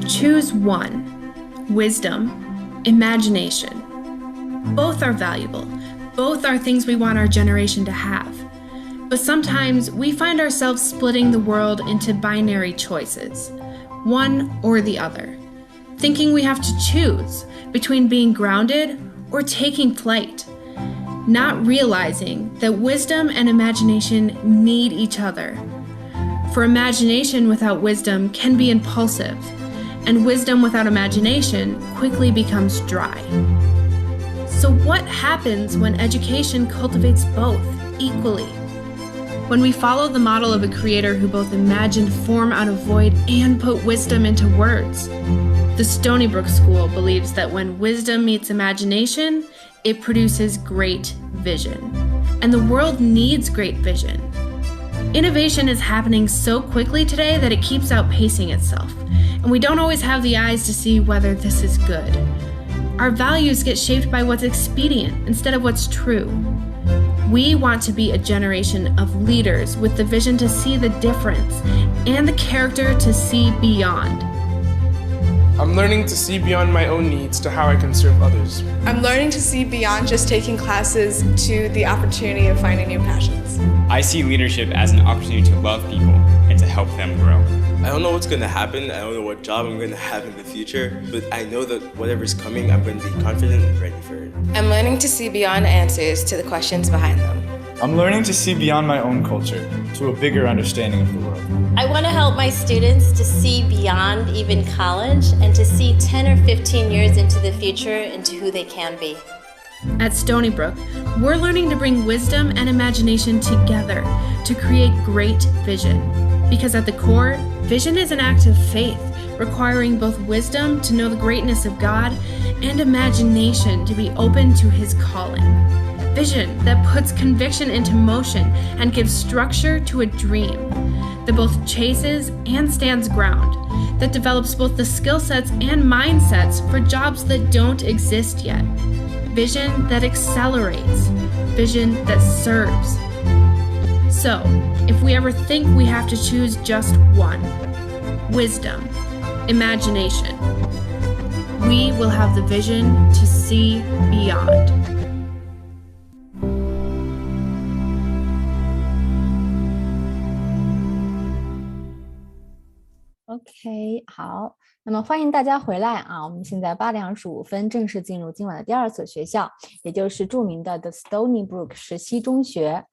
Choose one: wisdom, imagination. Both are valuable. Both are things we want our generation to have. But sometimes we find ourselves splitting the world into binary choices, one or the other, thinking we have to choose between being grounded or taking flight, not realizing that wisdom and imagination need each other. For imagination without wisdom can be impulsive, and wisdom without imagination quickly becomes dry. So what happens when education cultivates both equally? When we follow the model of a creator who both imagined form out of void and put wisdom into words. The Stony Brook School believes that when wisdom meets imagination, it produces great vision. And the world needs great vision. Innovation is happening so quickly today that it keeps outpacing itself, and we don't always have the eyes to see whether this is good. Our values get shaped by what's expedient instead of what's true. We want to be a generation of leaders with the vision to see the difference and the character to see beyond. I'm learning to see beyond my own needs to how I can serve others. I'm learning to see beyond just taking classes to the opportunity of finding new passions. I see leadership as an opportunity to love people and to help them grow. I don't know what's going to happen. I don't know what job I'm going to have in the future, but I know that whatever's coming, I'm going to be confident and ready for it. I'm learning to see beyond answers to the questions behind them. I'm learning to see beyond my own culture to a bigger understanding of the world. I want to help my students to see beyond even college and to see 10 or 15 years into the future into who they can be. At Stony Brook, we're learning to bring wisdom and imagination together to create great vision. Because at the core, vision is an act of faith, requiring both wisdom to know the greatness of God and imagination to be open to His calling. Vision that puts conviction into motion and gives structure to a dream, that both chases and stands ground, that develops both the skill sets and mindsets for jobs that don't exist yet. Vision that accelerates, vision that serves. So, if we ever think we have to choose just one, wisdom, imagination, we will have the vision to see beyond. OK， 好，那么欢迎大家回来啊！我们现在8点25分正式进入今晚的第二所学校，也就是著名的 The Stony Brook 实溪中学。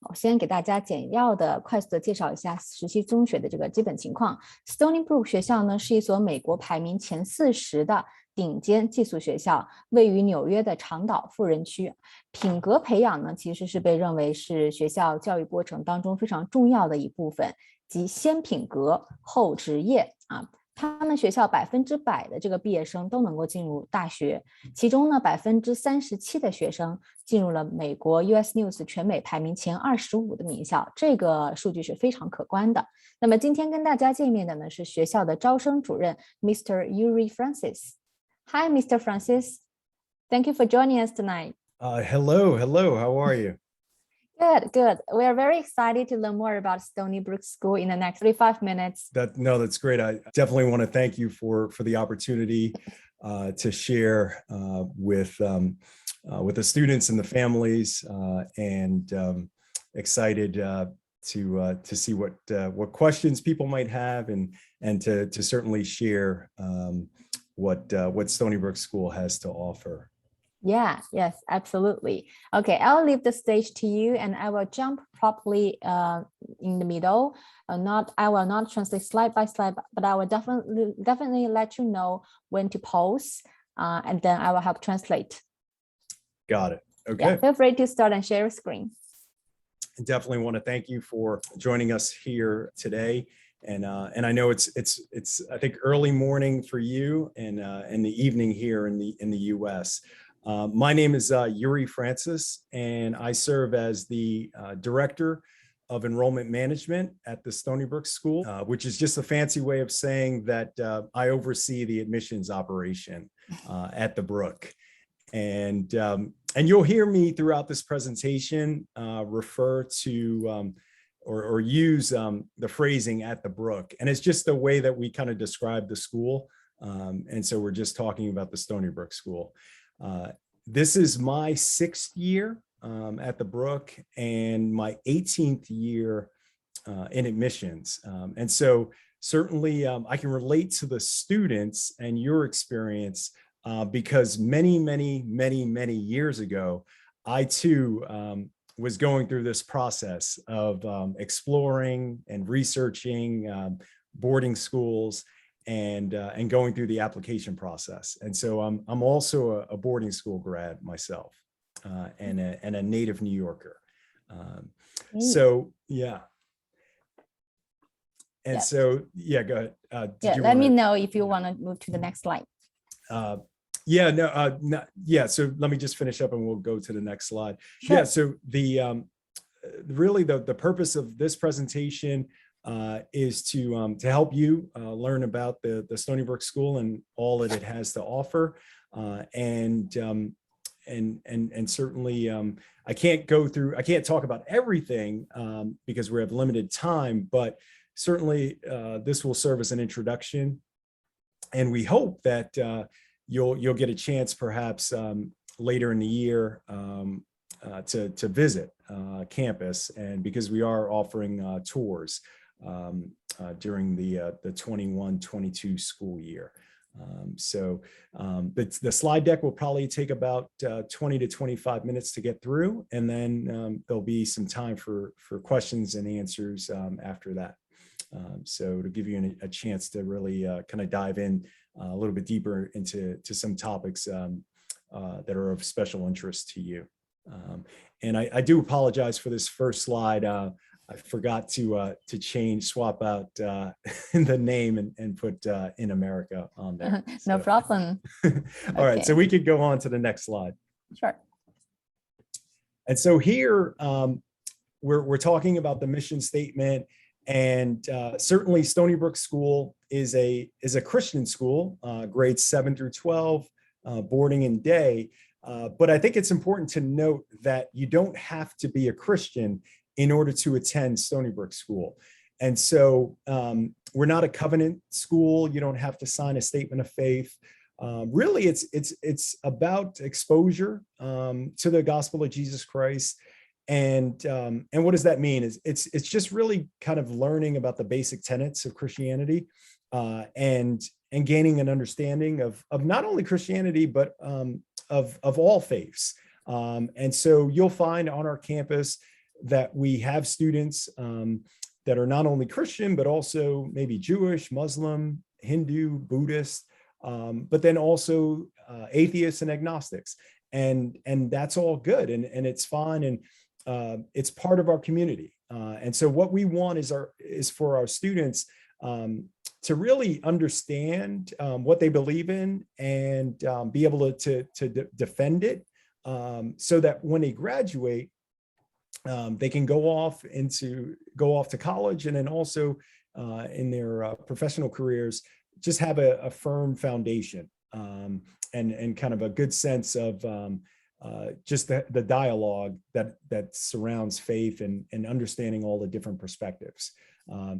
我先给大家简要的、快速的介绍一下实溪中学的这个基本情况。Stony Brook 学校呢是一所美国排名前40的顶尖寄宿学校，位于纽约的长岛富人区。品格培养呢，其实是被认为是学校教育过程当中非常重要的一部分。即先品格后职业啊，他们学校100%的这个毕业生都能够进入大学，其中呢37%的学生进入了美国 US News 全美排名前25的名校，这个数据是非常可观的。那么今天跟大家见面的呢是学校的招生主任 Mr. Yuri Francis。Hi, Mr. Francis. Thank you for joining us tonight. Hello, how are you? Good. We are very excited to learn more about Stony Brook School in the next 35 minutes. That's great. I definitely want to thank you for the opportunity to share with the students and the families, and excited to see what questions people might have, and to certainly share what Stony Brook School has to offer. Yes, absolutely. Okay, I'll leave the stage to you, and I will jump properly in the middle. I will not translate slide by slide, but I will definitely let you know when to pause, and then I will help translate. Got it. Okay. Yeah, feel free to start and share your screen. I definitely want to thank you for joining us here today. And I know it's I think early morning for you, and the evening here in the U.S. My name is Yuri Francis, and I serve as the Director of Enrollment Management at the Stony Brook School, which is just a fancy way of saying that I oversee the admissions operation at the Brook. And you'll hear me throughout this presentation refer to or use the phrasing at the Brook. And it's just the way that we kind of describe the school. And so we're just talking about the Stony Brook School. This is my 6th year at the Brook and my 18th year in admissions. And so certainly I can relate to the students and your experience because many years ago, I too was going through this process of exploring and researching boarding schools and going through the application process. And so I'm also a boarding school grad myself and a native New Yorker. So yeah. And so, yeah, go ahead. Let me know if you want to move to the next slide. So let me just finish up and we'll go to the next slide. Sure. Yeah, so really the purpose of this presentation is to help you learn about the Stony Brook School and all that it has to offer. And certainly I can't talk about everything because we have limited time, but certainly this will serve as an introduction. And we hope that you'll get a chance perhaps later in the year to visit campus, and because we are offering tours during the 21-22 school year. The slide deck will probably take about 20 to 25 minutes to get through, and then there'll be some time for questions and answers after that. So to give you a chance to really kind of dive in a little bit deeper into some topics that are of special interest to you. And I do apologize for this first slide. I forgot to swap out the name and put InAmerica on there. No problem. All right, so we could go on to the next slide. Sure. And so here we're talking about the mission statement, and certainly Stony Brook School is a Christian school, grades 7 through 12, boarding and day. But I think it's important to note that you don't have to be a Christian in order to attend Stony Brook School. And so we're not a covenant school. You don't have to sign a statement of faith. Really, it's about exposure to the gospel of Jesus Christ. And what does that mean? It's just really kind of learning about the basic tenets of Christianity and gaining an understanding of not only Christianity, but of all faiths. And so you'll find on our campus that we have students that are not only Christian, but also maybe Jewish, Muslim, Hindu, Buddhist, but then also atheists and agnostics. And that's all good, and it's fine, and it's part of our community. And so what we want is for our students to really understand what they believe in and be able to defend it, so that when they graduate, they can go off to college, and then also in their professional careers, just have a firm foundation and kind of a good sense of just the dialogue that surrounds faith and understanding all the different perspectives.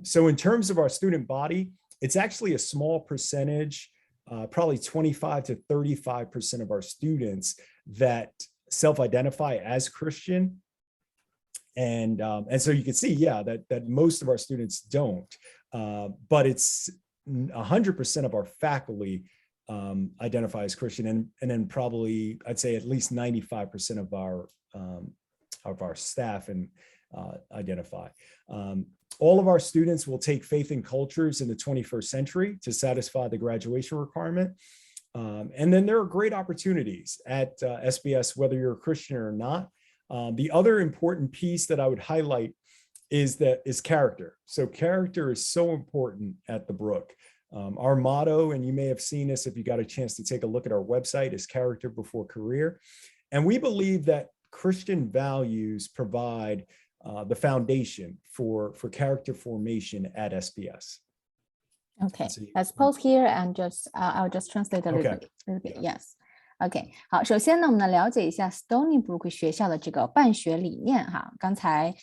So in terms of our student body, it's actually a small percentage, probably 25 to 35% of our students that self-identify as Christian. And so you can see, that most of our students don't, but it's 100% of our faculty identify as Christian, and then probably I'd say at least 95% of our staff and identify. All of our students will take faith and cultures in the 21st century to satisfy the graduation requirement. And then there are great opportunities at SBS, whether you're a Christian or not. The other important piece that I would highlight is character. So character is so important at the Brook. Our motto, and you may have seen this if you got a chance to take a look at our website, is character before career. And we believe that Christian values provide the foundation for character formation at SBS. Okay, let's pause here and I'll just translate a little bit. Yes. OK， 好，首先呢，我们来了解一下 Stony Brook 学校的这个办学理念哈。刚才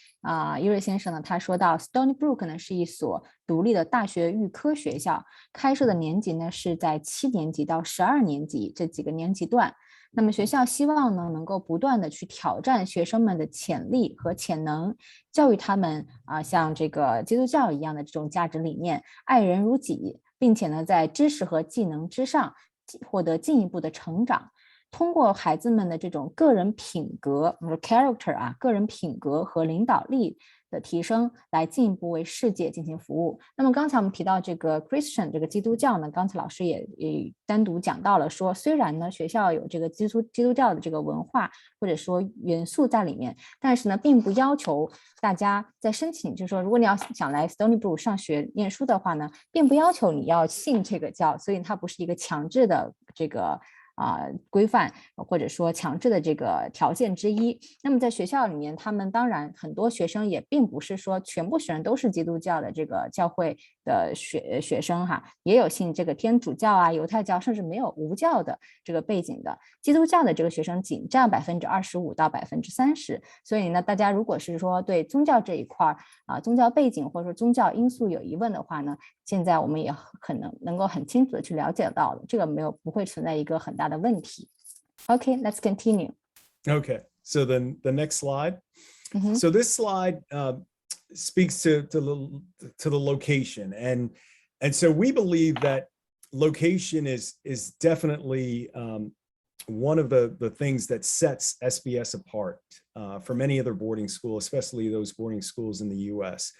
伊瑞先生呢，他说到 Stony Brook 呢是一所独立的大学预科学校，开设的年级呢是在7年级到12年级这几个年级段。那么学校希望呢，能够不断的去挑战学生们的潜力和潜能，教育他们像这个基督教一样的这种价值理念，爱人如己，并且呢，在知识和技能之上获得进一步的成长，通过孩子们的这种个人品格 character 个人品格和领导力的提升，来进一步为世界进行服务。那么刚才我们提到这个 Christian 这个基督教呢，刚才老师也单独讲到了说，虽然呢学校有这个基督教的这个文化或者说元素在里面，但是呢并不要求大家在申请，就是说如果你要想来 Stony Brook 上学念书的话呢，并不要求你要信这个教，所以它不是一个强制的这个规范或者说强制的这个条件之一。那么在学校里面，他们当然很多学生也并不是说全部学生都是基督教的这个教会的学生哈，也有信这个天主教犹太教，甚至没有无教的这个背景的。基督教的这个学生仅占25%到30%，所以呢，大家如果是说对宗教这一块宗教背景或者说宗教因素有疑问的话呢，现在我们也可能够很清楚的去了解到的，这个不会存在一个很大的问题。Okay, let's continue. Okay, so then the next slide. So this slide speaks to the location, and so we believe that location is definitely one of the things that sets SBS apart from any other boarding school, especially those boarding schools in the U.S.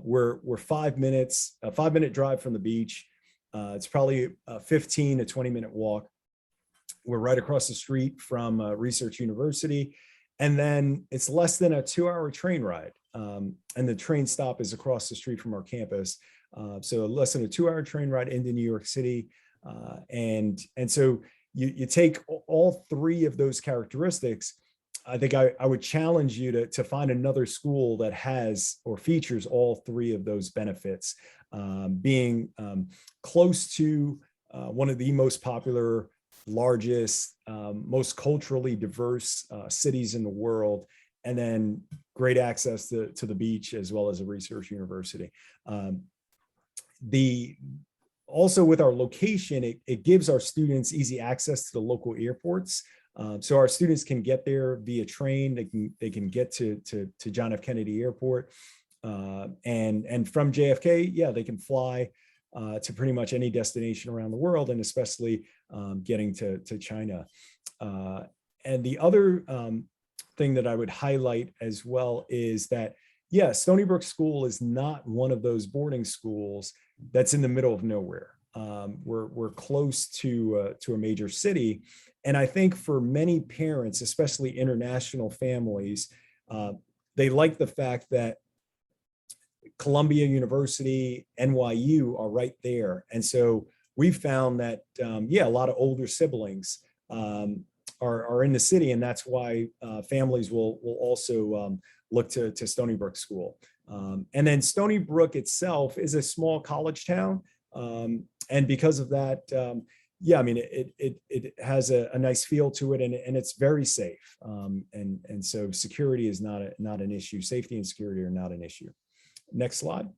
We're 5 minutes, a 5-minute drive from the beach. It's probably a 15 to 20-minute walk. We're right across the street from Research University, and then it's less than a 2-hour train ride. And the train stop is across the street from our campus. So less than a 2-hour train ride into New York City. And so you take all three of those characteristics. I think I would challenge you to find another school that has or features all three of those benefits, being close to one of the most popular, largest, most culturally diverse cities in the world, and then great access to the beach as well as a research university. Also with our location, it gives our students easy access to the local airports. So our students can get there via train. They can get to John F. Kennedy Airport, and from JFK, they can fly to pretty much any destination around the world, and especially getting to China. And the other thing that I would highlight as well is that, Stony Brook School is not one of those boarding schools that's in the middle of nowhere. We're close to a major city. And I think for many parents, especially international families, they like the fact that Columbia University, NYU are right there. And so we found that, a lot of older siblings are in the city. And that's why families will also look to Stony Brook School. And then Stony Brook itself is a small college town. And because of that, it has a nice feel to it, and it's very safe. And so security is not an issue. Safety and security are not an issue. Next slide.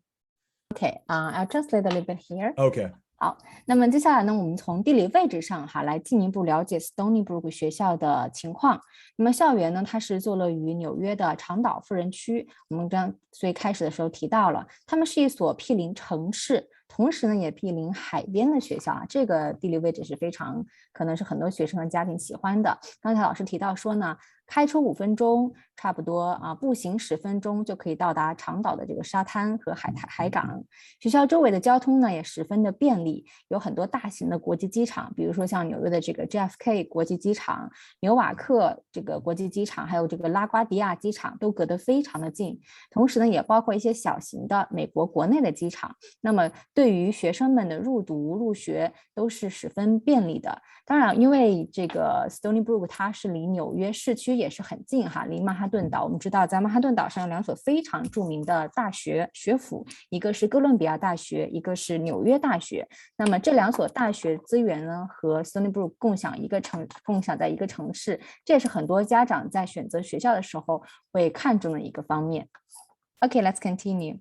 Okay, I'll translate a little bit here. Okay. 好，那么接下来呢，我们从地理位置上来进一步了解 Stony Brook 学校的情况。那么校园呢，它是坐落于纽约的长岛富人区。我们刚最开始的时候提到了，他们是一所毗邻城市，同时呢也毗邻海边的学校这个地理位置是非常可能是很多学生和家庭喜欢的。刚才老师提到说呢，开车5分钟，差不多步行10分钟就可以到达长岛的这个沙滩和海港。学校周围的交通呢也十分的便利，有很多大型的国际机场，比如说像纽约的这个 JFK 国际机场、纽瓦克这个国际机场，还有这个拉瓜迪亚机场都隔得非常的近。同时呢，也包括一些小型的美国国内的机场。那么对于学生们的入读入学都是十分便利的。当然，因为这个 Stony Brook 它是离纽约市区居也是很近哈，离曼哈顿岛。我们知道在曼哈顿岛上有2所非常著名的大学学府，一个是哥伦比亚大学，一个是纽约大学。那么这2所大学资源呢和 Stony Brook 共享在一个城市，这也是很多家长在选择学校的时候会看重的一个方面。Okay, let's continue.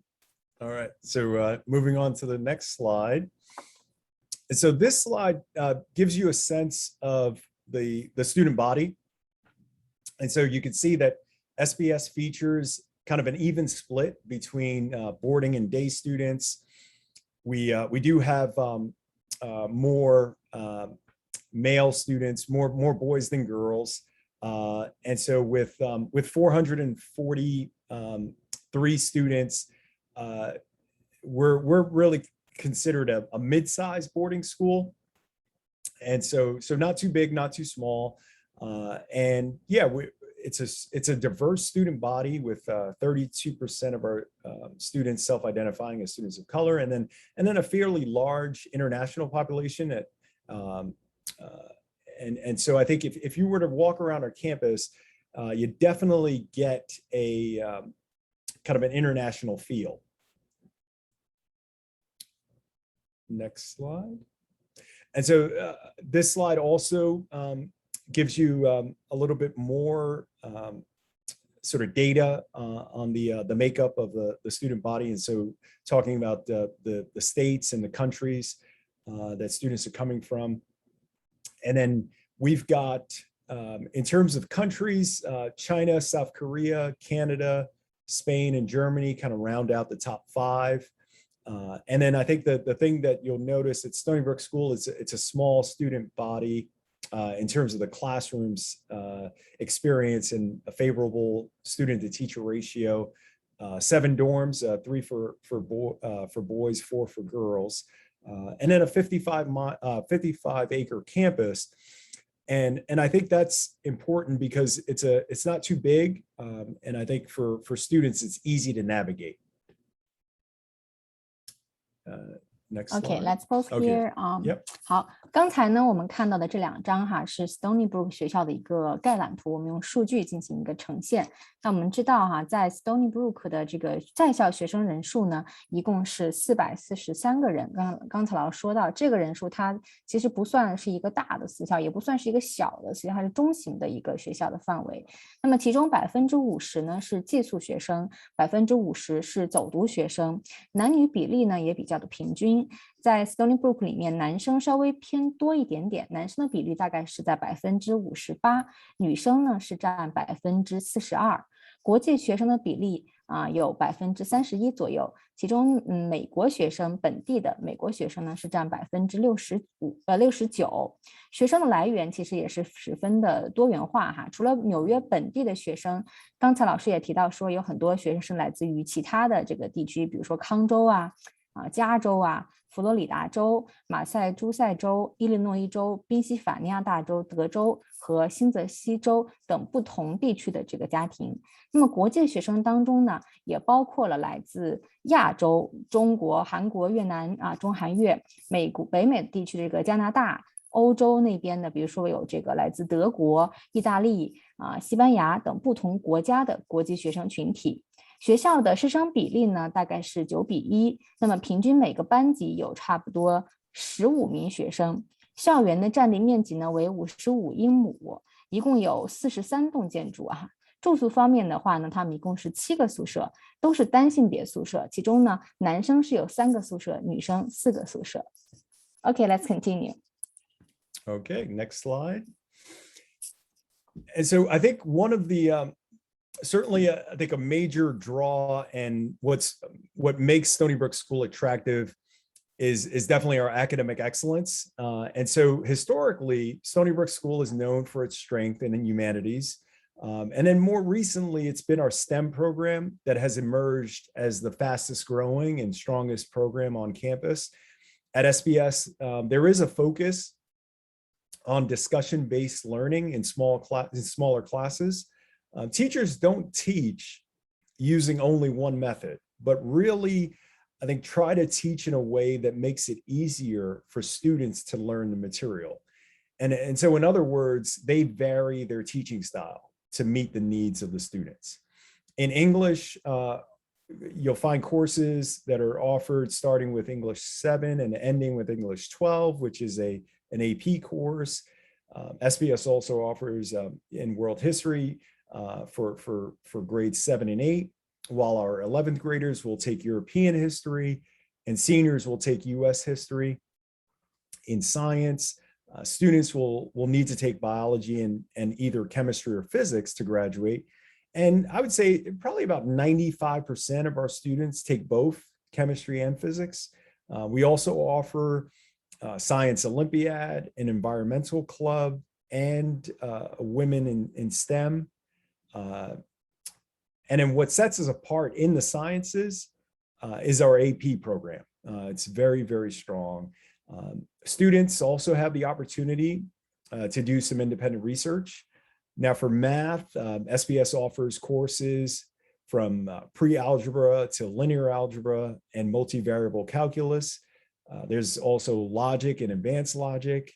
All right, so moving on to the next slide. And so this slide gives you a sense of the student body. And so you can see that SBS features kind of an even split between boarding and day students. We do have more male students, more boys than girls. And so with 443 students, we're really considered a mid-sized boarding school. And so not too big, not too small. And yeah, it's a diverse student body with 32% of our students self-identifying as students of color, and then a fairly large international population that and so I think if you were to walk around our campus, you definitely get a kind of an international feel. Next slide. And so this slide also gives you a little bit more sort of data on the makeup of the student body. And so talking about the states and the countries that students are coming from. And then we've got, in terms of countries, China, South Korea, Canada, Spain, and Germany kind of round out the top 5. And then I think that the thing that you'll notice at Stony Brook School is it's a small student body in terms of the classrooms experience and a favorable student to teacher ratio, 7 dorms, 3 for boys, 4 for girls, and then a 55-acre campus. And I think that's important because it's not too big, and I think for students it's easy to navigate. Next Okay, slide. let's pause here. Yep. 好，刚才呢我们看到的这2张哈是 Stony Brook 学校的一个概览图，我们用数据进行一个呈现。那我们知道哈，在 Stony Brook 的这个在校学生人数呢，一共是443个人。刚才老师说到，这个人数它其实不算是一个大的私校，也不算是一个小的私校，它是中型的一个学校的范围。那么其中50%呢是寄宿学生，50%是走读学生，男女比例呢也比较的平均。在 Stony Brook 里面，男生稍微偏多一点点，男生的比例大概是在58%，女生呢是占42%。国际学生的比例有31%左右，其中美国学生本地的美国学生呢是占69%。学生的来源其实也是十分的多元化哈，除了纽约本地的学生，刚才老师也提到说有很多学生是来自于其他的这个地区，比如说康州加州佛罗里达州、马赛诸塞州、伊利诺伊州、宾夕法尼亚大州、德州和新泽西州等不同地区的这个家庭。那么国际学生当中呢，也包括了来自亚洲、中国、韩国、越南中韩越、北美地区的这个加拿大、欧洲那边的，比如说有这个来自德国、意大利西班牙等不同国家的国际学生群体。学校的师生比例呢，大概是9:1，那么平均每个班级有差不多15名学生。校园的占地面积呢为55英亩，一共有43栋建筑住宿方面的话呢，他们一共是7个宿舍，都是单性别宿舍，其中呢男生是有3个宿舍，女生4个宿舍。Okay, let's continue. Okay, next slide. And so I think one of the certainly, I think a major draw and what makes Stony Brook School attractive is definitely our academic excellence. And so historically, Stony Brook School is known for its strength in humanities. And then more recently, it's been our STEM program that has emerged as the fastest growing and strongest program on campus. At SBS, there is a focus on discussion-based learning in smaller classes. Teachers don't teach using only one method, but really, I think, try to teach in a way that makes it easier for students to learn the material. And so in other words, they vary their teaching style. to meet the needs of the students. In English, you'll find courses that are offered starting with English 7 and ending with English 12, which is an AP course. SBS also offers in world history for grades 7 and 8, while our 11th graders will take European history and seniors will take US history. In science, students will need to take biology and either chemistry or physics to graduate. And I would say probably about 95% of our students take both chemistry and physics. We also offer Science Olympiad, an environmental club, and women in STEM. And then what sets us apart in the sciences is our AP program. It's very, very strong. Students also have the opportunity to do some independent research. Now for math, SBS offers courses from pre-algebra to linear algebra and multivariable calculus. There's also logic and advanced logic.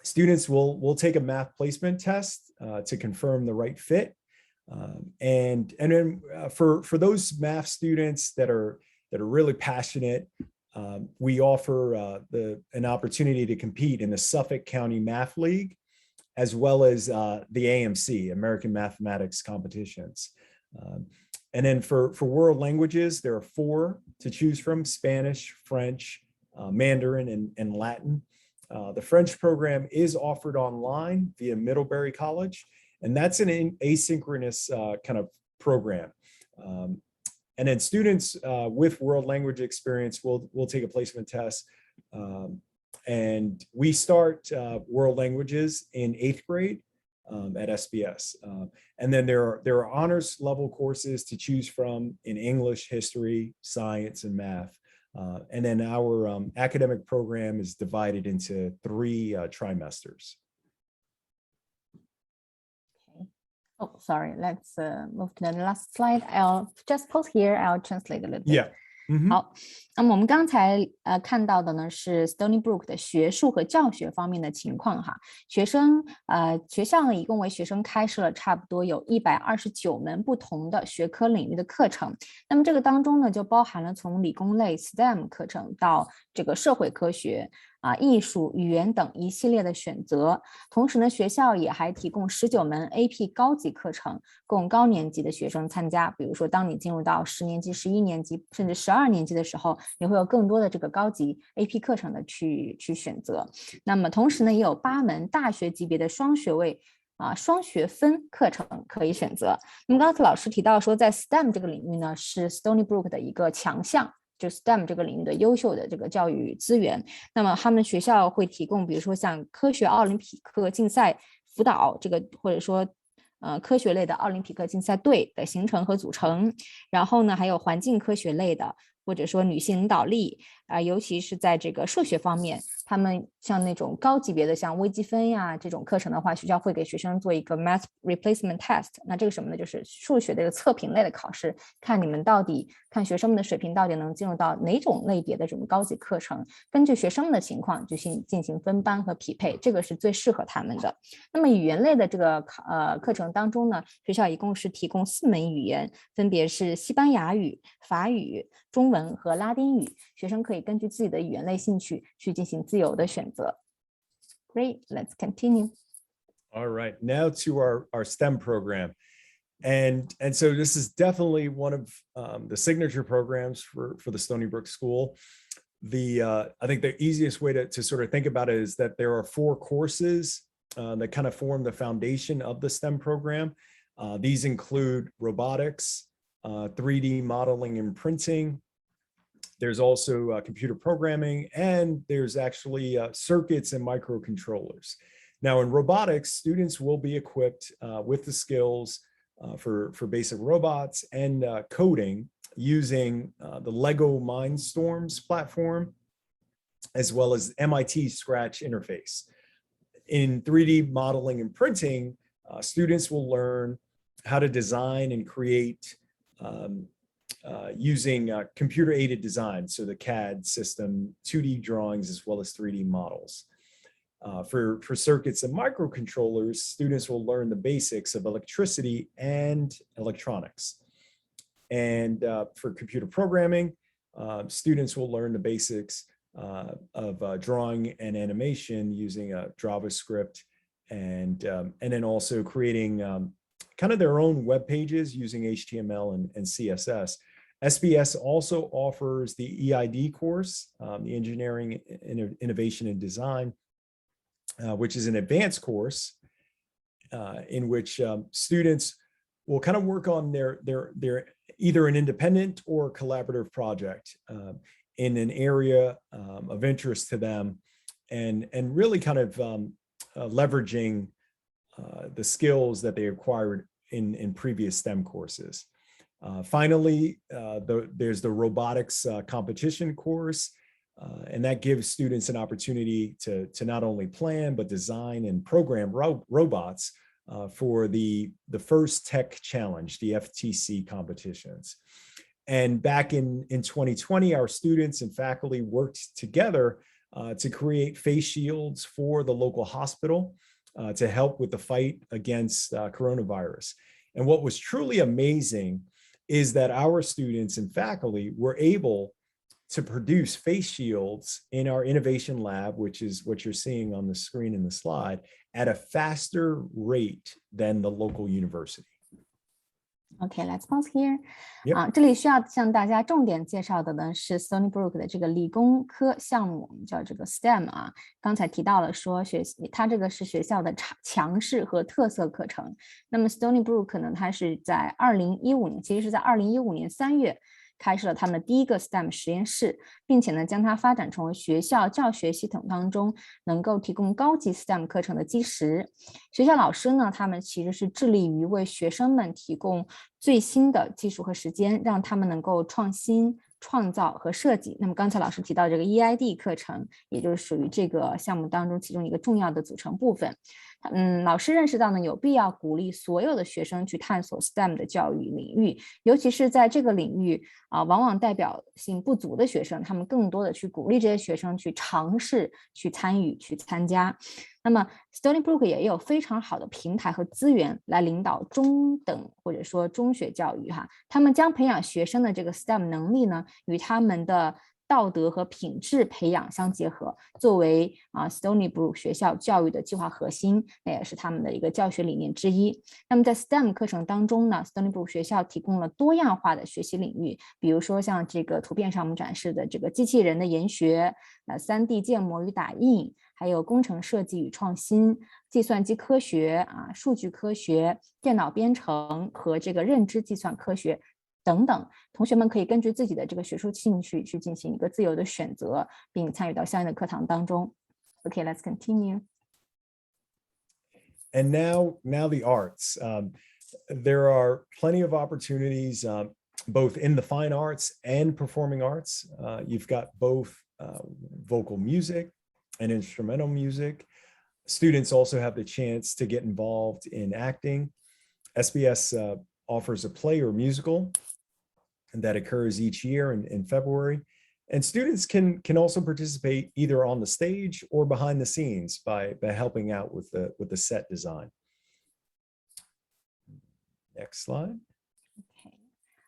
Students will take a math placement test to confirm the right fit. And then for those math students that are really passionate, we offer an opportunity to compete in the Suffolk County Math League, as well as the AMC, American Mathematics Competitions. And then for world languages, there are 4 to choose from: Spanish, French, Mandarin, and Latin. The French program is offered online via Middlebury College, and that's an asynchronous kind of program. And then students with world language experience will take a placement test. And we start world languages in 8th grade at SBS. And then there are honors level courses to choose from in English, history, science, and math. And then our academic program is divided into 3 trimesters. Oh, sorry. Let's move to the last slide. I'll just pause here. I'll translate a little bit. Yeah. 好，那么我们刚才看到的呢是 Stony Brook 的学术和教学方面的情况哈。学校呢一共为学生开设了差不多有129门不同的学科领域的课程。那么这个当中呢就包含了从理工类 STEM 课程到这个社会科学。艺术、语言等一系列的选择，同时呢，学校也还提供19门 AP 高级课程，供高年级的学生参加。比如说，当你进入到10年级、11年级，甚至12年级的时候，也会有更多的这个高级 AP 课程的去选择。那么同时呢，也有8门大学级别的双学分课程可以选择。那么刚才老师提到说，在 STEM 这个领域呢，是 Stony Brook 的一个强项。就 STEM 这个领域的优秀的这个教育资源，那么他们学校会提供，比如说像科学奥林匹克竞赛辅导这个，或者说科学类的奥林匹克竞赛队的形成和组成，然后呢还有环境科学类的，或者说女性领导力尤其是在这个数学方面，他们像那种高级别的像微积分呀这种课程的话，学校会给学生做一个 math replacement test。那这个什么呢？就是数学的一个测评类的考试，看你们到底看学生们的水平到底能进入到哪种类别的这种高级课程，根据学生们的情况就进行分班和匹配，这个是最适合他们的。那么语言类的这个课程当中呢，学校一共是提供4门语言，分别是西班牙语、法语、中文和拉丁语，学生可以根据自己的语言类兴趣去进行自由的选择。Great, let's continue. All right, now to our STEM program. And so this is definitely one of the signature programs for the Stony Brook School. I think the easiest way to sort of think about it is that there are 4 courses that kind of form the foundation of the STEM program. These include robotics, 3D modeling and printing. There's also computer programming, and there's actually circuits and microcontrollers. Now in robotics, students will be equipped with the skills for basic robots and coding using the Lego Mindstorms platform, as well as MIT Scratch interface. In 3D modeling and printing, students will learn how to design and create using computer-aided design, so the CAD system, 2D drawings, as well as 3D models. For circuits and microcontrollers, students will learn the basics of electricity and electronics. And for computer programming, students will learn the basics of drawing and animation using JavaScript, and then also creating kind of their own web pages using HTML and CSS. SBS also offers the EID course, the Engineering, Innovation, and Design, which is an advanced course in which students will kind of work on their either an independent or collaborative project in an area of interest to them, and really kind of leveraging the skills that they acquired in previous STEM courses. Finally, there's the robotics competition course, and that gives students an opportunity to not only plan, but design and program robots for the first tech challenge, the FTC competitions. And back in 2020, our students and faculty worked together to create face shields for the local hospital to help with the fight against coronavirus. And what was truly amazing is that our students and faculty were able to produce face shields in our innovation lab, which is what you're seeing on the screen in the slide, at a faster rate than the local university. Okay, let's pause here. Yep. 这里需要向大家重点介绍的呢是 Stony Brook 的这个理工科项目，我们叫这个 STEM 啊。刚才提到了说它这个是学校的强势和特色课程。那么 Stony Brook 呢，它是在2015年，其实是在2015年3月。开设了他们的第一个 STEM 实验室，并且呢，将它发展成为学校教学系统当中能够提供高级 STEM 课程的基石。学校老师呢，他们其实是致力于为学生们提供最新的技术和时间，让他们能够创新、创造和设计。那么刚才老师提到这个 EID 课程，也就是属于这个项目当中其中一个重要的组成部分。老师认识到呢，有必要鼓励所有的学生去探索 STEM 的教育领域，尤其是在这个领域往往代表性不足的学生，他们更多的去鼓励这些学生去尝试、去参与、去参加。那么 Stony Brook 也有非常好的平台和资源来领导中等或者说中学教育哈，他们将培养学生的这个 STEM 能力呢，与他们的道德和品质培养相结合，作为Stony Brook 学校教育的计划核心，那也是他们的一个教学理念之一。那么在 STEM 课程当中呢 ，Stony Brook 学校提供了多样化的学习领域，比如说像这个图片上我们展示的这个机器人的研学，3D 建模与打印，还有工程设计与创新、计算机科学数据科学、电脑编程和这个认知计算科学。等等，同学们可以根据自己的这个学术兴趣去进行一个自由的选择，并参与到相应的课堂当中。Okay, let's continue. And now the arts. There are plenty of opportunities, both in the fine arts and performing arts. You've got both vocal music and instrumental music. Students also have the chance to get involved in acting. SBS offers a play or musical that occurs each year in February. And students can also participate either on the stage or behind the scenes by helping out with the set design. Next slide. Okay.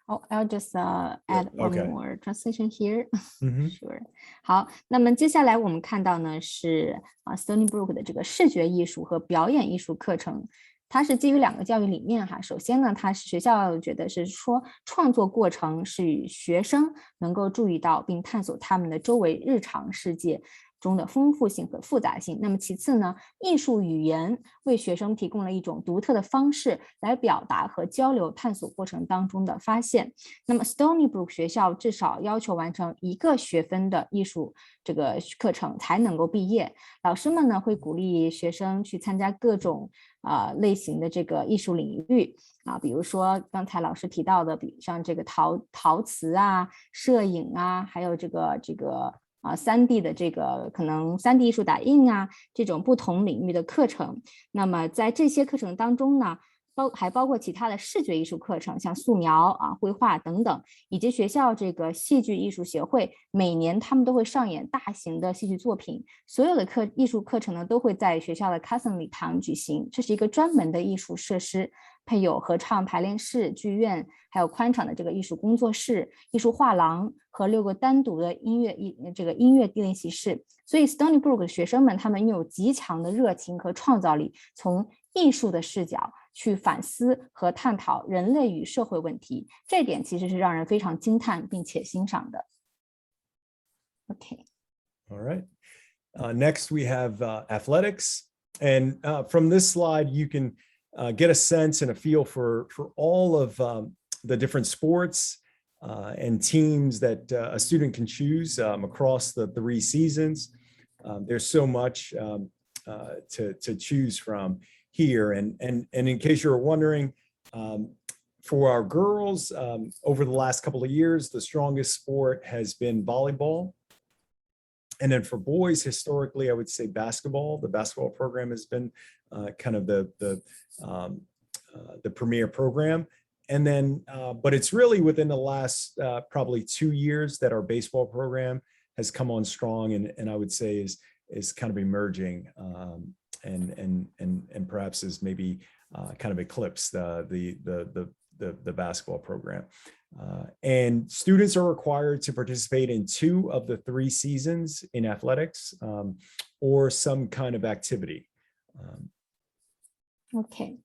Oh, I'll just add one more translation here. Sure. 好，那么接下来我们看到呢是Stony Brook 的这个视觉艺术和表演艺术课程。它是基于2个教育理念哈，首先呢，它是学校觉得是说创作过程是与学生能够注意到并探索他们的周围日常世界中的丰富性和复杂性。那么其次呢，艺术语言为学生提供了一种独特的方式来表达和交流探索过程当中的发现。那么 Stony Brook 学校至少要求完成1个学分的艺术这个课程才能够毕业。老师们呢会鼓励学生去参加各种类型的这个艺术领域比如说刚才老师提到的，比像这个陶瓷摄影还有这个3D 的这个可能3D 艺术打印这种不同领域的课程。那么在这些课程当中呢，还包括其他的视觉艺术课程，像素描啊、绘画等等，以及学校这个戏剧艺术协会每年他们都会上演大型的戏剧作品。所有的艺术课程呢都会在学校的 Cousin 礼堂举行，这是一个专门的艺术设施，配有合唱排练室、剧院，还有宽敞的这个艺术工作室、艺术画廊和6个单独的音乐练习室。所以 Stony Brook 的学生们他们拥有极强的热情和创造力，从艺术的视角去反思和探讨人类与社会问题，这点其实是让人非常惊叹并且欣赏的。Okay. All right. Next, we have athletics. And from this slide, you can get a sense and a feel for all of the different sports and teams that a student can choose across the 3 seasons. There's so much to choose from here. And in case you're wondering, for our girls, over the last couple of years, the strongest sport has been volleyball. And then for boys, historically, I would say basketball. The basketball program has been kind of the premier program. And then, but it's really within the last probably 2 years that our baseball program has come on strong, and I would say is kind of emerging and perhaps is maybe kind of eclipsed the basketball program. And students are required to participate in 2 of the 3 seasons in athletics or some kind of activity. OK，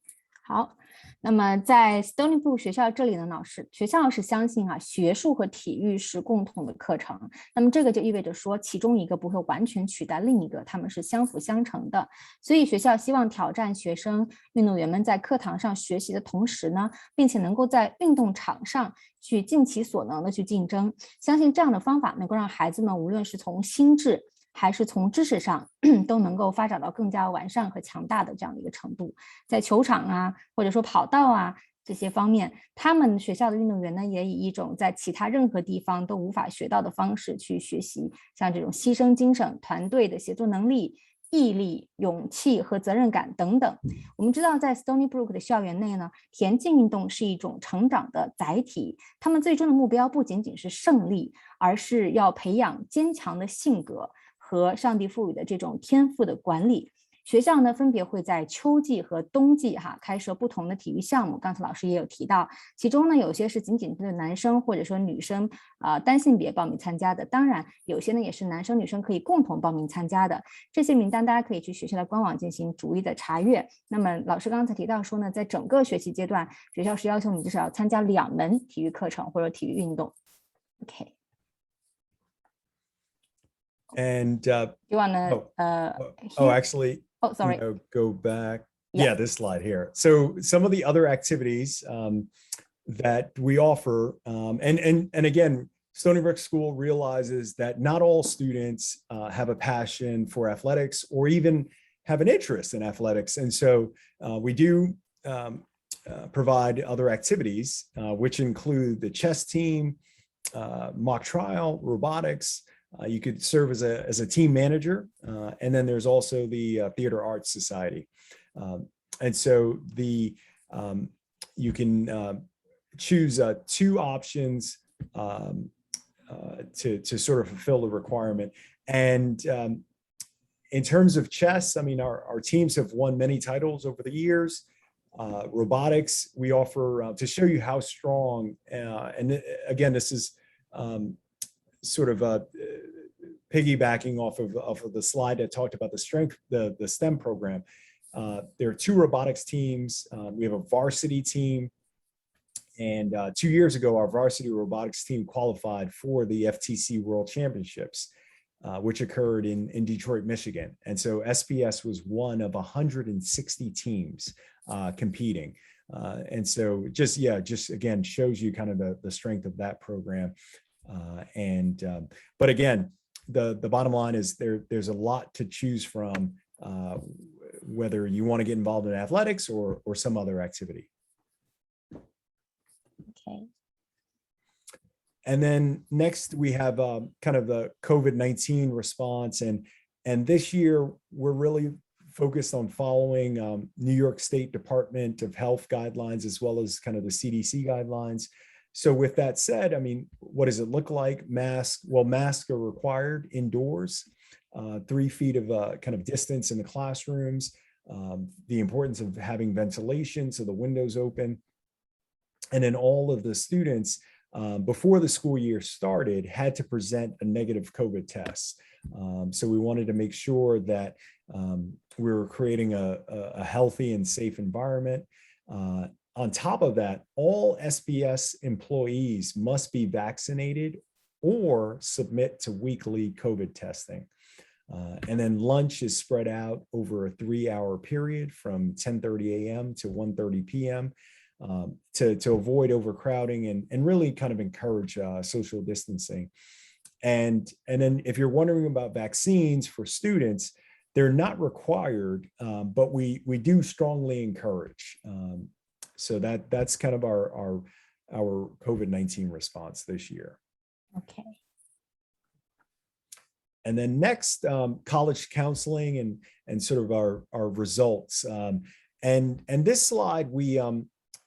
好。那么在 Stony Brook 学校这里呢，学校是相信学术和体育是共同的课程。那么这个就意味着说，其中一个不会完全取代另一个，他们是相辅相成的。所以学校希望挑战学生运动员们在课堂上学习的同时呢，并且能够在运动场上去尽其所能的去竞争。相信这样的方法能够让孩子们无论是从心智还是从知识上都能够发展到更加完善和强大的这样的一个程度。在球场啊，或者说跑道啊这些方面，他们学校的运动员呢，也以一种在其他任何地方都无法学到的方式去学习，像这种牺牲精神、团队的协作能力、毅力、勇气和责任感等等。我们知道在 Stony Brook 的校园内呢，田径运动是一种成长的载体，他们最终的目标不仅仅是胜利，而是要培养坚强的性格和上帝赋予的这种天赋的管理。学校呢，分别会在秋季和冬季开设不同的体育项目，刚才老师也有提到，其中呢有些是仅仅针对男生或者说女生单性别报名参加的，当然有些呢也是男生女生可以共同报名参加的。这些名单大家可以去学校的官网进行逐一的查阅。那么老师刚才提到说呢，在整个学习阶段，学校是要求你至少要参加2门体育课程或者体育运动。OK。And you want to actually, sorry, go back. Yeah, this slide here. So some of the other activities that we offer, and again, Stony Brook School realizes that not all students have a passion for athletics or even have an interest in athletics, and so we do provide other activities, which include the chess team, mock trial, robotics. You could serve as a team manager, and then there's also the Theater Arts Society. And so you can choose 2 options to sort of fulfill the requirement. And in terms of chess, I mean, our teams have won many titles over the years. Robotics, we offer to show you how strong, and again, this is sort of piggybacking off of the slide that talked about the STEM program. There are 2 robotics teams. We have a varsity team, and 2 years ago, our varsity robotics team qualified for the FTC World Championships, which occurred in Detroit, Michigan. And so SPS was one of 160 teams competing. And so just again, shows you kind of the strength of that program. But again, the bottom line is there's a lot to choose from, whether you want to get involved in athletics or some other activity. Okay. And then next we have kind of the COVID-19 response, and this year we're really focused on following New York State Department of Health guidelines, as well as kind of the CDC guidelines. So with that said, I mean, what does it look like? Masks are required indoors, 3 feet of kind of distance in the classrooms, the importance of having ventilation, so the windows open. And then all of the students, before the school year started, had to present a negative COVID test. So we wanted to make sure that we were creating a healthy and safe environment. On top of that, all SBS employees must be vaccinated or submit to weekly COVID testing. And then lunch is spread out over a 3-hour period from 10:30 a.m. to 1:30 p.m. To avoid overcrowding and really kind of encourage social distancing. And then if you're wondering about vaccines for students, they're not required, but we do strongly encourage. So that's kind of our COVID-19 response this year. Okay. And then next, college counseling and sort of our results. And this slide,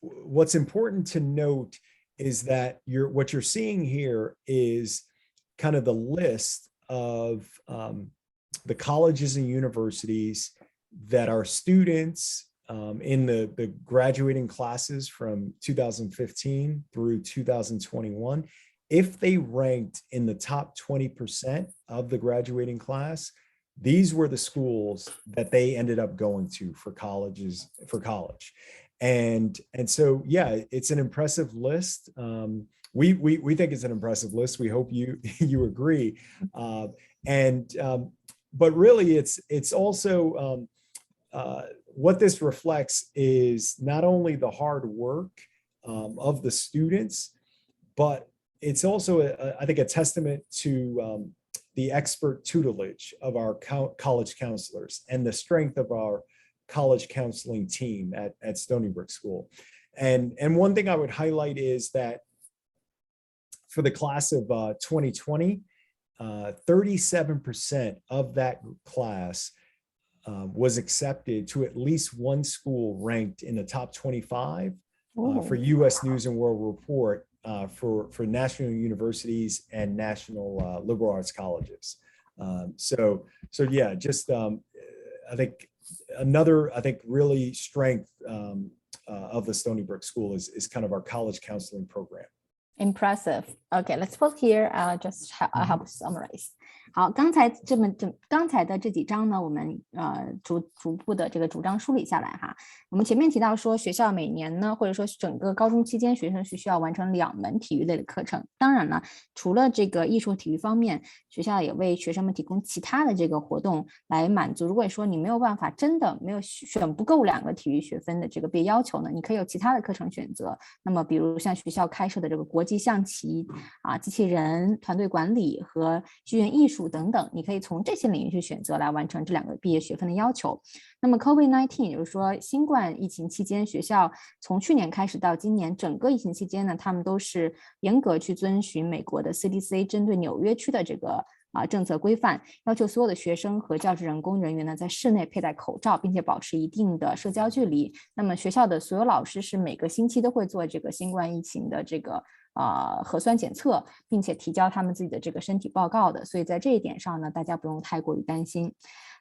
what's important to note is that what you're seeing here is kind of the list of the colleges and universities that our students in the graduating classes from 2015 through 2021, if they ranked in the top 20% of the graduating class, these were the schools that they ended up going to for college. And so, yeah, it's an impressive list. We think it's an impressive list. We hope you agree. But really, it's also what this reflects is not only the hard work of the students, but it's also, I think, a testament to the expert tutelage of our college counselors and the strength of our college counseling team at Stony Brook School. And one thing I would highlight is that for the class of 2020, 37% of that class was accepted to at least one school ranked in the top 25 for U.S. News and World Report for national universities and national liberal arts colleges. So yeah, just I think another really strength of the Stony Brook School is kind of our college counseling program. Impressive. Okay, let's pause here. Just help summarize. 好，刚才的这几章呢，我们逐步的这个主张梳理下来哈。我们前面提到说，学校每年呢，或者说整个高中期间，学生是需要完成2门体育类的课程。当然了，除了这个艺术体育方面，学校也为学生们提供其他的这个活动来满足。如果说你没有办法，真的没有选不够2个体育学分的这个毕业要求呢，你可以有其他的课程选择。那么，比如像学校开设的这个国际象棋机器人、团队管理和剧院艺术等等，你可以从这些领域去选择来完成这2个毕业学分的要求。那么 COVID-19， 也就是说新冠疫情期间，学校从去年开始到今年整个疫情期间呢，他们都是严格去遵循美国的 CDC 针对纽约区的这个政策规范，要求所有的学生和教职工人员呢在室内佩戴口罩，并且保持一定的社交距离。那么学校的所有老师是每个星期都会做这个新冠疫情的这个核酸检测，并且提交他们自己的这个身体报告的，所以在这一点上呢，大家不用太过于担心。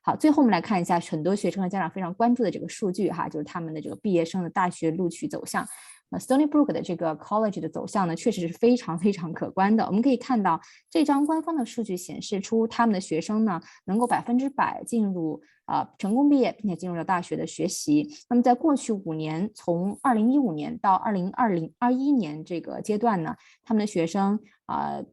好，最后我们来看一下很多学生和家长非常关注的这个数据哈，就是他们的这个毕业生的大学录取走向。Stony Brook 的这个 college 的走向呢，确实是非常非常可观的。我们可以看到，这张官方的数据显示出他们的学生呢，能够100%进入成功毕业，并且进入了大学的学习。那么在过去5年，从2015年到2021年这个阶段呢，他们的学生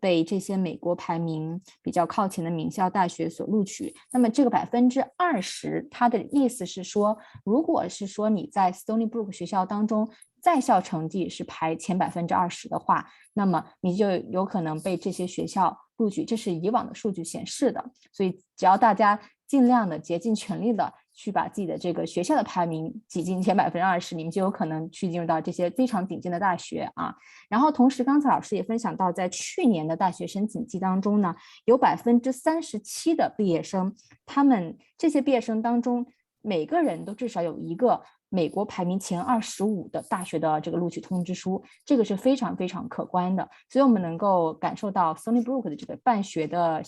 被这些美国排名比较靠前的名校大学所录取。那么这个20%，它的意思是说，如果是说你在 Stony Brook 学校当中在校成绩是排前20%的话，那么你就有可能被这些学校录取，这是以往的数据显示的。所以只要大家尽量的竭尽全力的去把自己的这个学校的排名挤进前20%，你们就有可能去进入到这些非常顶尖的大学啊。然后同时刚才老师也分享到，在去年的大学申请季当中呢，有37%的毕业生，他们这些毕业生当中每个人都至少有一个美国排名前25的大学的这个录取通知书，这个是非常非常可观的。所以我们能够感受到 Stony Brook 的这个办学的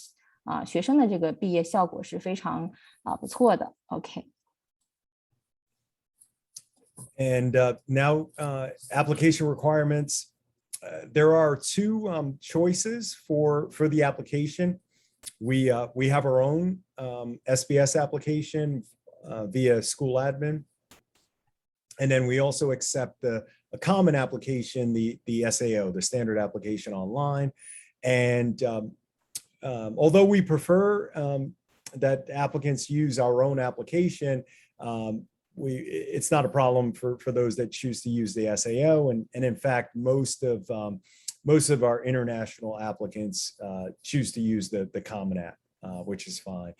学生的这个毕业效果是非常不错的。OK。And now application requirements. There are two choices for the application. We have our own SBS application via school admin, and then we also accept a common application, the SAO, the standard application online. And although we prefer that applicants use our own application, it's not a problem for those that choose to use the SAO, and in fact most of our international applicants choose to use the Common App, which is fine.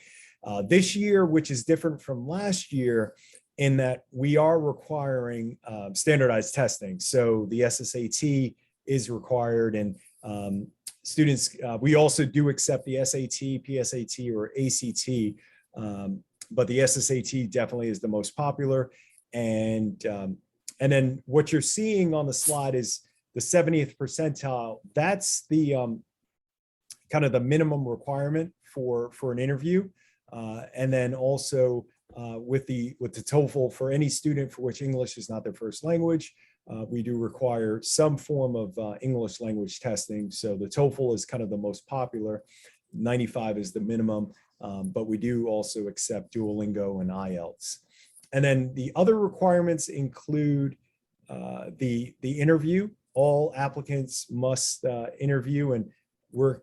This year, which is different from last year, in that we are requiring standardized testing. So the SSAT is required, and students, we also do accept the SAT, PSAT, or ACT. But the SSAT definitely is the most popular. And then what you're seeing on the slide is the 70th percentile. That's the kind of the minimum requirement for an interview. And then also with the TOEFL, for any student for which English is not their first language, we do require some form of English language testing. So the TOEFL is kind of the most popular. 95 is the minimum. But we do also accept Duolingo and IELTS. And then the other requirements include the interview. All applicants must interview, and we're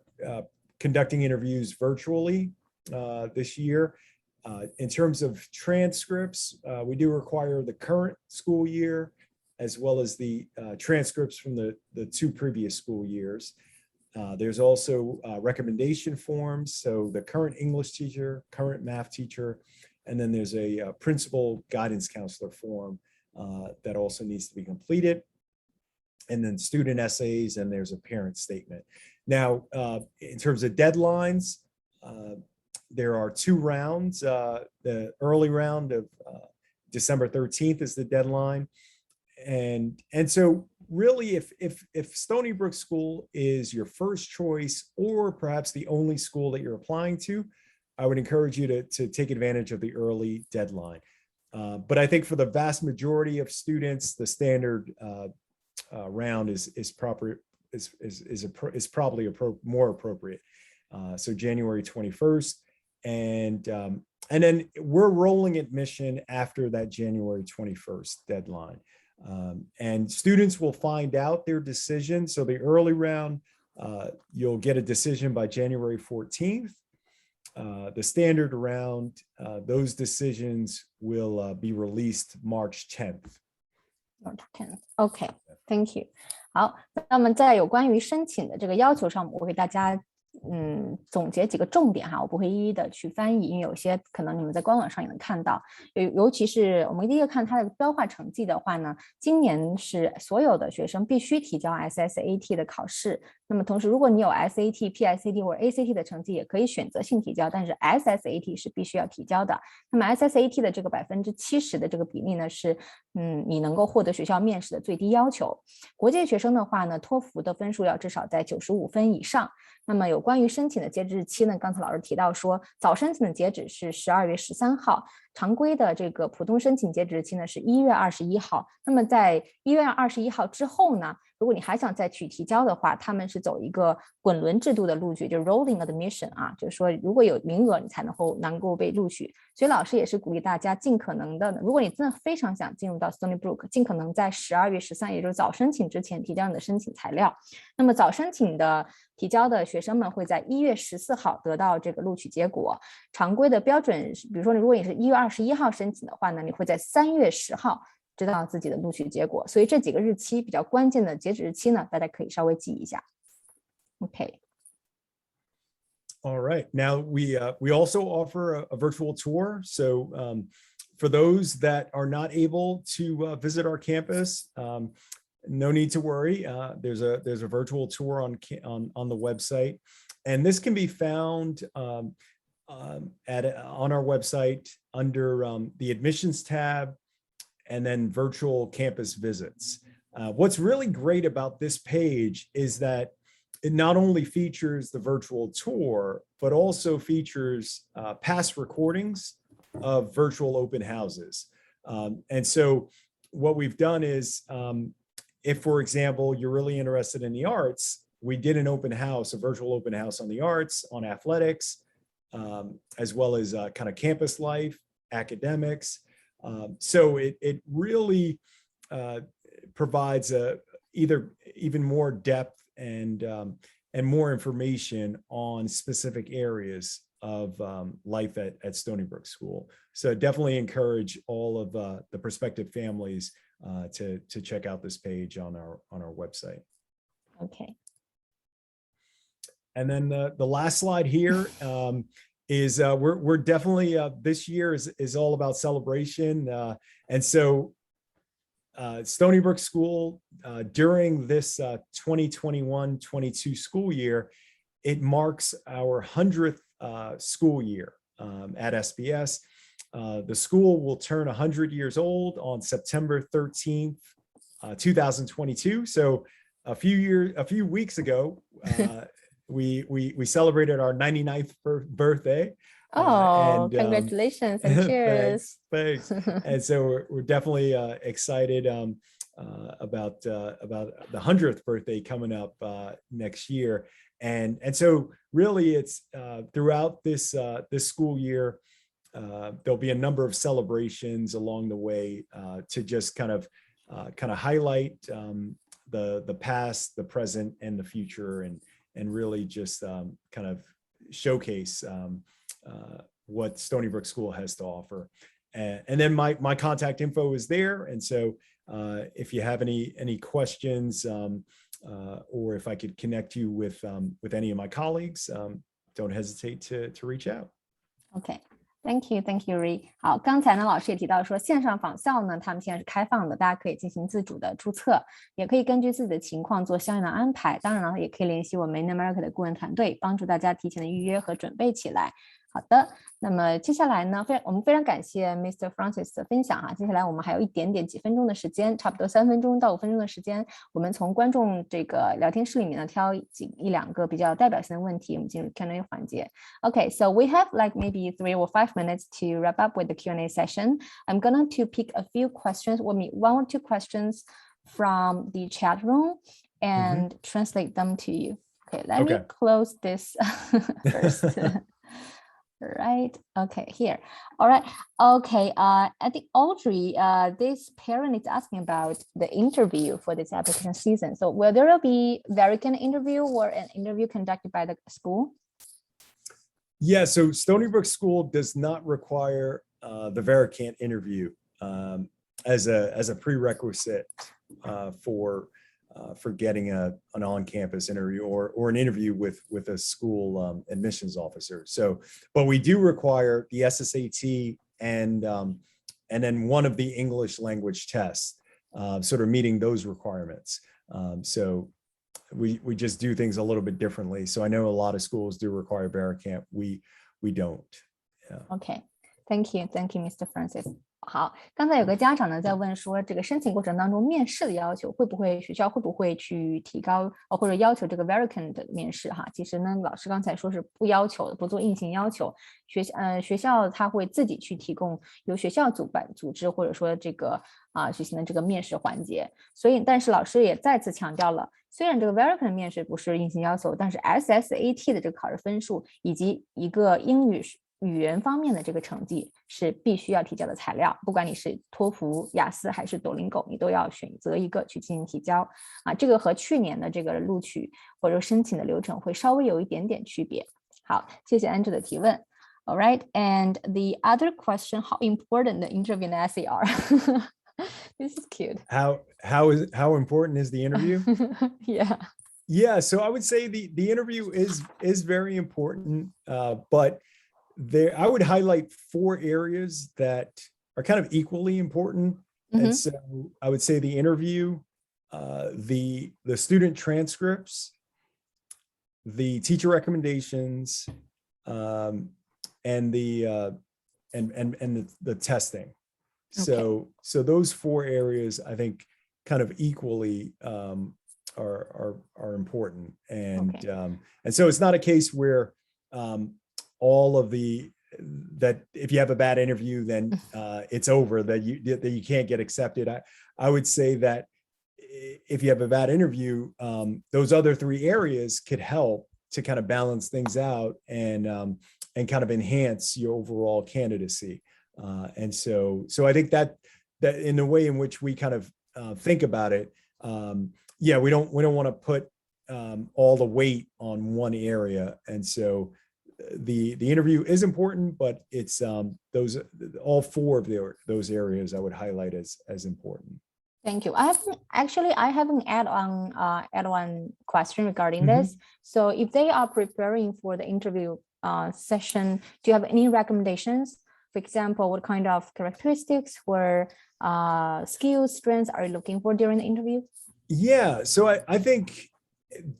conducting interviews virtually this year. In terms of transcripts, we do require the current school year as well as the transcripts from the two previous school years. There's also recommendation forms. So the current English teacher, current math teacher, and then there's a principal guidance counselor form that also needs to be completed. And then student essays, and there's a parent statement. Now, in terms of deadlines, there are two rounds. The early round of December 13th is the deadline. And so really, if Stony Brook School is your first choice, or perhaps the only school that you're applying to, I would encourage you to take advantage of the early deadline. But I think for the vast majority of students, the standard round is probably more appropriate. So January 21st, and then we're rolling admission after that January 21st deadline. And students will find out their decision. So the early round, you'll get a decision by January 14th. The standard round, those decisions will be released March 10th. March 10th. OK, thank you. 好，那么在有关于申请的这个要求上，我给大家总结几个重点哈，我不会一一的去翻译，因为有些可能你们在官网上也能看到。尤其是我们第一个看它的标化成绩的话呢，今年是所有的学生必须提交 SSAT 的考试。那么同时，如果你有 SAT、PSAT 或者 ACT 的成绩，也可以选择性提交，但是 SSAT 是必须要提交的。那么 SSAT 的这个70%的这个比例呢，是你能够获得学校面试的最低要求。国际学生的话呢，托福的分数要至少在95分以上。那么有关于申请的截止日期呢，刚才老师提到说，早申请的截止是12月13号，常规的这个普通申请截止日期呢是1月21号。那么在1月21号之后呢，如果你还想再去提交的话，他们是走一个滚轮制度的录取，就是 rolling admission 啊，就是说如果有名额，你才能够被录取。所以老师也是鼓励大家尽可能的，如果你真的非常想进入到 Stony Brook， 尽可能在12月13，也就是早申请之前提交你的申请材料。那么早申请的提交的学生们会在1月14号得到这个录取结果。常规的标准，比如说如果你是1月21号申请的话呢，你会在3月10号知道自己的录取结果。所以这几个日期比较关键的截止日期呢，大家可以稍微记一下。OK。All right. Now we also offer a virtual tour. So for those that are not able to visit our campus, no need to worry. There's a virtual tour on the website, and this can be found on our website under the admissions tab, and then virtual campus visits. What's really great about this page is that it not only features the virtual tour, but also features past recordings of virtual open houses. And so what we've done is, if, for example, you're really interested in the arts, we did an open house, a virtual open house on the arts, on athletics, as well as kind of campus life, academics. So it really provides either even more depth and more information on specific areas of life at Stony Brook School. So definitely encourage all of the prospective families to check out this page on our website. Okay. And then the last slide here is we're definitely this year is all about celebration, and so Stony Brook School during this 2021-22 school year, it marks our 100th school year at SBS. The school will turn 100 years old on September 13th, 2022. So a few weeks ago, we celebrated our 99th birthday. And congratulations and cheers. Thanks. And so we're definitely excited about the 100th birthday coming up next year. And so really it's throughout this school year, there'll be a number of celebrations along the way to just kind of highlight the past, the present, and the future, and really just kind of showcase what Stony Brook School has to offer. And then my contact info is there. And so if you have any questions, or if I could connect you with any of my colleagues, don't hesitate to reach out. Okay. Thank you, Ray。好，刚才呢，老师也提到说，线上访校呢，他们现在是开放的，大家可以进行自主的注册，也可以根据自己的情况做相应的安排。当然了，也可以联系我们 InAmerica 的顾问团队，帮助大家提前的预约和准备起来。好的，那么接下来呢，我们非常感谢 Mr. Francis 的分享哈。接下来我们还有几分钟的时间，差不多3分钟到5分钟的时间，我们从观众这个聊天室里面呢挑一两个比较代表性的问题，我们进入 Q&A 环节。Okay, so we have like maybe 3 or 5 minutes to wrap up with the Q&A session. I'm going to pick a few questions, or 1 or 2 questions from the chat room and translate them to you. Okay, let me close this first. Right. Okay, here. All right. Okay. I think Audrey, this parent is asking about the interview for this application season. So will there be American interview or an interview conducted by the school? Yeah, so Stony Brook School does not require the Vericant interview as a prerequisite for getting an on-campus interview or an interview with a school admissions officer. So, but we do require the SSAT and then one of the English language tests, sort of meeting those requirements. So we just do things a little bit differently. So I know a lot of schools do require Vericant. We don't. Yeah. Okay. Thank you, Mr. Francis. 好，刚才有个家长呢在问说，这个申请过程当中面试的要求学校会不会去提高或者要求这个 Vericant 的面试哈？其实呢，老师刚才说是不要求的，不做硬性要求。学校他会自己去提供由学校组织或者说这个举行的这个面试环节。所以，但是老师也再次强调了，虽然这个 Vericant 面试不是硬性要求，但是 SSAT 的这个考试分数以及一个英语言方面的这个成绩是必须要提交的材料，不管你是托福、雅思还是 Duolingo， 你都要选择一个去进行提交这个和去年的这个录取或者申请的流程会稍微有一点点区别。好，谢谢 Andrew 的提问。All right, and the other question, how important the interview and essay are? This is cute. How important is the interview? Yeah, so I would say the interview is very important, but I would highlight 4 areas that are kind of equally important. And so I would say the interview, the student transcripts, the teacher recommendations, and the testing. So those 4 areas I think kind of equally are important, and so it's not a case where all of that if you have a bad interview, then it's over, that you can't get accepted. I would say that if you have a bad interview, those other 3 areas could help to kind of balance things out and kind of enhance your overall candidacy. And so I think that in the way in which we kind of think about it, we don't want to put all the weight on one area. And so the interview is important, but it's all 4 of those areas I would highlight as important. Thank you. I have an add-on question regarding this. So if they are preparing for the interview session, do you have any recommendations? For example, what kind of characteristics or skills, strengths are you looking for during the interview? Yeah, so I think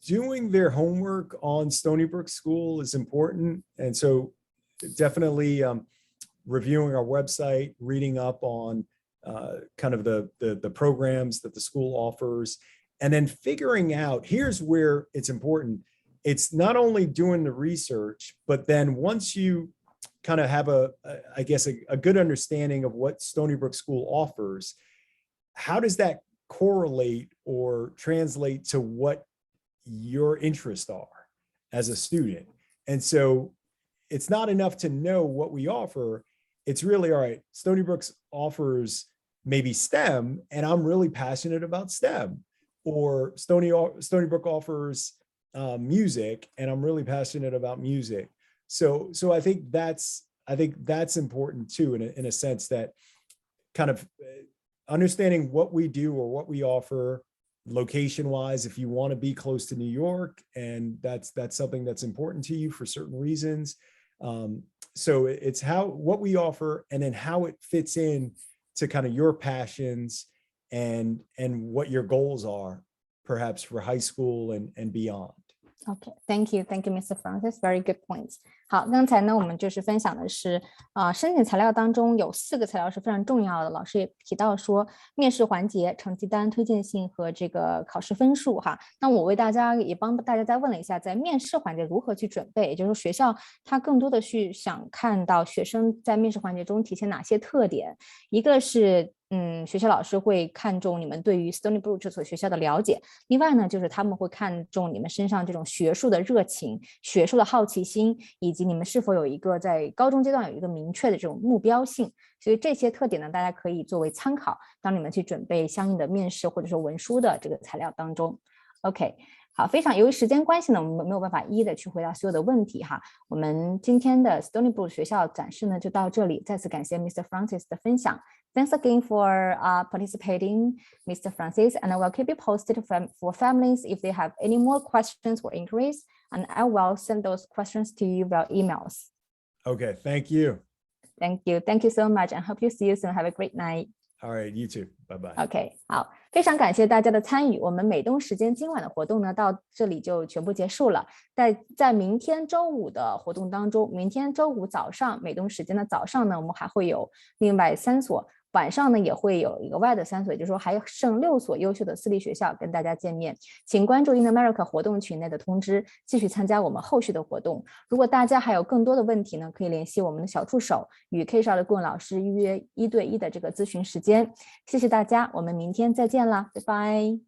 doing their homework on Stony Brook School is important. And so definitely reviewing our website, reading up on kind of the programs that the school offers, and then figuring out, here's where it's important. It's not only doing the research, but then once you kind of have a good understanding of what Stony Brook School offers, how does that correlate or translate to what your interests are as a student? And so it's not enough to know what we offer. It's really, all right, Stony Brook offers maybe STEM, and I'm really passionate about STEM, or Stony Brook offers music, and I'm really passionate about music. So I think that's important too, in a sense, that kind of understanding what we do or what we offer location wise, if you want to be close to New York, and that's something that's important to you for certain reasons. So it's what we offer, and then how it fits in to kind of your passions and what your goals are, perhaps for high school and beyond. Okay, thank you, Mr. Francis. Very good points. 好，刚才呢，我们就是分享的是，申请材料当中有4个材料是非常重要的。老师也提到说，面试环节、成绩单、推荐信和这个考试分数哈。那我为大家也帮大家再问了一下，在面试环节如何去准备，也就是说学校它更多的去想看到学生在面试环节中体现哪些特点。一个是学校老师会看重你们对于 Stony Brook 这所学校的了解，另外呢，就是他们会看重你们身上这种学术的热情、学术的好奇心，以及你们是否有一个在高中阶段有一个明确的这种目标性。所以这些特点呢，大家可以作为参考，当你们去准备相应的面试或者说文书的这个材料当中。OK。好，由于时间关系呢，我们没有办法一一的去回答所有的问题哈。我们今天的 Stony Brook 学校展示呢就到这里，再次感谢 Mr. Francis 的分享。Thanks again for participating, Mr. Francis, and I will keep you posted for families if they have any more questions or inquiries, and I will send those questions to you via emails. Okay, thank you. Thank you so much, and hope you see you soon. Have a great night. All right, you too. Bye-bye. OK， 好，非常感谢大家的参与。我们美东时间今晚的活动呢，到这里就全部结束了。在明天周五的活动当中，明天周五早上美东时间的早上呢，我们还会有另外3所。晚上呢也会有额外的3所，也就是说还剩6所优秀的私立学校跟大家见面。请关注 InAmerica 活动群内的通知，继续参加我们后续的活动。如果大家还有更多的问题呢，可以联系我们的小助手，与 K12 的顾问老师预约1对1的这个咨询时间。谢谢大家，我们明天再见啦，拜拜。